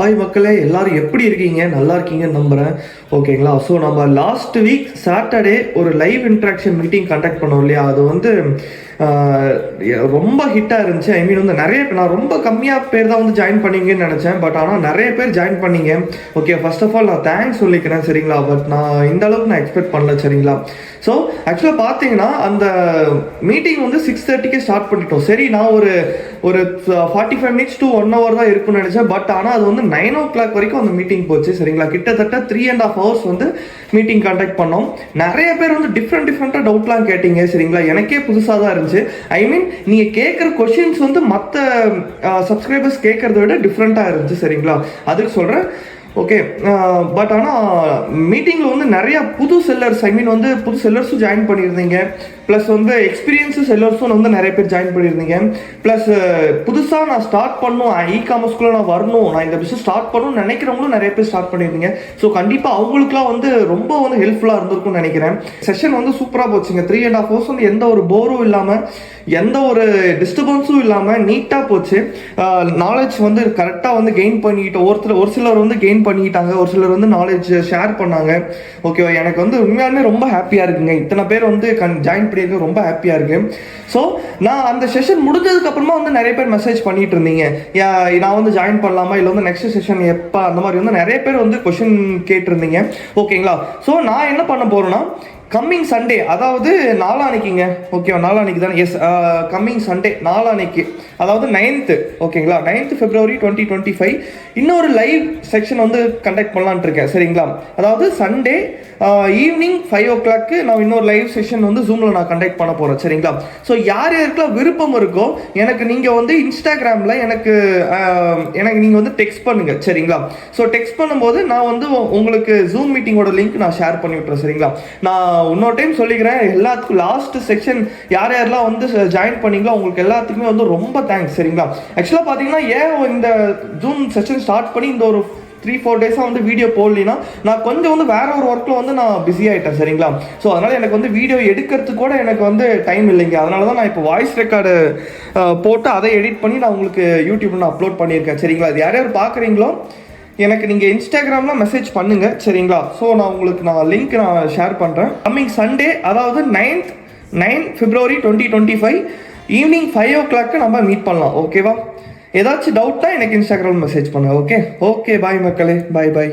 Hi மக்களே, எல்லாரும் எப்படி இருக்கீங்க? நல்லா இருக்கீங்கன்னு நம்புகிறேன். ஓகேங்களா? ஸோ நம்ம லாஸ்ட் வீக் சாட்டர்டே ஒரு லைவ் இன்ட்ராக்ஷன் மீட்டிங் கண்டக்ட் பண்ணோம் இல்லையா? அது வந்து ரொம்ப ஹிட்டாக இருந்துச்சு. ஐ மீன் வந்து நான் ரொம்ப கம்மியாக பேர் தான் வந்து ஜாயின் பண்ணீங்கன்னு நினச்சேன். பட் ஆனால் நிறைய பேர் ஜாயின் பண்ணீங்க. ஓகே, ஃபர்ஸ்ட் ஆஃப் ஆல் நான் தேங்க்ஸ் சொல்லிக்கிறேன், சரிங்களா? பட் நான் இந்த அளவுக்கு நான் எக்ஸ்பெக்ட் பண்ணல, சரிங்களா? ஸோ ஆக்சுவலாக பார்த்தீங்கன்னா அந்த மீட்டிங் வந்து 6:30க்கு ஸ்டார்ட் பண்ணிட்டோம். சரி, நான் ஒரு 45 மினிட்ஸ் டு 1 hour தான் இருக்குன்னு நினச்சேன். பட் ஆனால் அது வந்து 9 o'clock வரைக்கும் அந்த மீட்டிங் போச்சு, சரிங்களா? கிட்டத்தட்ட 3.5 hours வந்து மீட்டிங் கண்டக்ட் பண்ணோம். நிறைய பேர் வந்து டிஃப்ரெண்ட்டாக டவுட்லாம் கேட்டீங்க, சரிங்களா? எனக்கே புதுசாக தான் இருந்துச்சு. ஐ மீன் நீங்கள் கேட்குற கொஷின்ஸ் வந்து மற்ற சப்ஸ்கிரைபர்ஸ் கேட்குறத விட டிஃப்ரெண்ட்டாக இருந்துச்சு, சரிங்களா? அதுக்கு சொல்கிறேன். ஓகே, பட் ஆனால் மீட்டிங்கில் வந்து நிறையா புது செல்லர்ஸ், ஐ மீன் வந்து புது செல்லர்ஸும் ஜாயின் பண்ணியிருந்தீங்க. ப்ளஸ் வந்து எக்ஸ்பீரியன்ஸு செல்லர்ஸும் வந்து நிறைய பேர் ஜாயின் பண்ணியிருந்தீங்க. ப்ளஸ் புதுசாக நான் ஸ்டார்ட் பண்ணணும், இ-காமர்ஸ்குள்ளே நான் வரணும், நான் இந்த பிஸ்னஸ் ஸ்டார்ட் பண்ணணும்னு நினைக்கிறவங்களும் நிறைய பேர் ஸ்டார்ட் பண்ணியிருந்தீங்க. ஸோ கண்டிப்பாக அவங்களுக்குலாம் வந்து ரொம்ப வந்து ஹெல்ப்ஃபுல்லாக இருந்திருக்கும்னு நினைக்கிறேன். செஷன் வந்து சூப்பராக போச்சுங்க. 3.5 hours வந்து எந்த ஒரு போரும் இல்லாமல், எந்த ஒரு டிஸ்டர்பன்ஸும் இல்லாமல் நீட்டாக போச்சு. நாலேஜ் வந்து கரெக்டாக வந்து கெயின் பண்ணிக்கிட்டு ஒரு சிலர் வந்து கெயின் பண்ணிக்கிட்டாங்க, ஒரு சிலர் வந்து நாலேஜ் ஷேர் பண்ணாங்க. ஓகேவா? எனக்கு வந்து உண்மையாலுமே ரொம்ப ஹாப்பியாக இருக்குங்க. இத்தனை பேர் வந்து ஜாயின் பண்ணியிருக்க ரொம்ப ஹாப்பியாக இருக்கு. ஸோ நான் அந்த செஷன் முடிஞ்சதுக்கு அப்புறமா வந்து நிறைய பேர் மெசேஜ் பண்ணிட்டு இருந்தீங்க, நான் வந்து ஜாயின் பண்ணலாமா, இல்லை வந்து நெக்ஸ்ட் செஷன் எப்போ, அந்த மாதிரி வந்து நிறைய பேர் வந்து கொஷின் கேட்டிருந்தீங்க. ஓகேங்களா? ஸோ நான் என்ன பண்ண போகிறேன்னா, கம்மிங் சண்டே, அதாவது நாளானிக்குங்க. ஓகேவா? நாளானிக்கு தானே? எஸ், கம்மிங் சண்டே நாளானிக்கு, அதாவது 9th. ஓகேங்களா? 9th February 2025 இன்னொரு லைவ் செக்ஷன் வந்து கண்டக்ட் பண்ணலான்ட்டு இருக்கேன், சரிங்களா? அதாவது சண்டே ஈவினிங் 5 o'clock நான் இன்னொரு லைவ் செஷன் வந்து ஜூமில் நான் கண்டக்ட் பண்ண போகிறேன், சரிங்களா? ஸோ யார் யாருக்கெல்லாம் விருப்பம் இருக்கோ எனக்கு நீங்கள் வந்து இன்ஸ்டாகிராமில் எனக்கு நீங்கள் வந்து டெக்ஸ்ட் பண்ணுங்கள், சரிங்களா? ஸோ டெக்ஸ்ட் பண்ணும்போது நான் வந்து உங்களுக்கு ஜூம் மீட்டிங்கோட லிங்க் நான் ஷேர் பண்ணி விட்டுறேன், சரிங்களா? நான் இன்னொரு டைம் சொல்லிக்கிறேன், எல்லாத்துக்கும் லாஸ்ட் செக்ஷன் யாரெல்லாம் வந்து ஜாயின் பண்ணீங்களோ அவங்களுக்கு எல்லாத்துக்குமே வந்து ரொம்ப தேங்க்ஸ், சரிங்களா? ஆக்சுவலாக பார்த்தீங்கன்னா ஏன் இந்த ஜூம் செஷன் ஸ்டார்ட் பண்ணி இந்த ஒரு 3-4 டேஸாக வந்து வீடியோ போடலினா, நான் கொஞ்சம் வந்து வேற ஒரு ஒர்க்கில் வந்து நான் பிஸி ஆகிட்டேன், சரிங்களா? ஸோ அதனால் எனக்கு வந்து வீடியோ எடுக்கிறதுக்கு கூட எனக்கு வந்து டைம் இல்லைங்க. அதனால தான் நான் இப்போ வாய்ஸ் ரெக்கார்டு போட்டு அதை எடிட் பண்ணி நான் உங்களுக்கு யூடியூப்ல நான் அப்லோட் பண்ணியிருக்கேன், சரிங்களா? அது யார் யார் பார்க்குறீங்களோ எனக்கு நீங்கள் இன்ஸ்டாகிராமில் மெசேஜ் பண்ணுங்கள், சரிங்களா? ஸோ நான் உங்களுக்கு லிங்க் நான் ஷேர் பண்ணுறேன். கம்மிங் சண்டே, அதாவது 9 February 2025 ஈவினிங் 5 o'clock நம்ம மீட் பண்ணலாம், ஓகேவா? ஏதாச்சும் டவுட்னா எனக்கு இன்ஸ்டாகிராம் மெசேஜ் பண்ணுங்க. ஓகே, பாய் மக்களே, பாய்.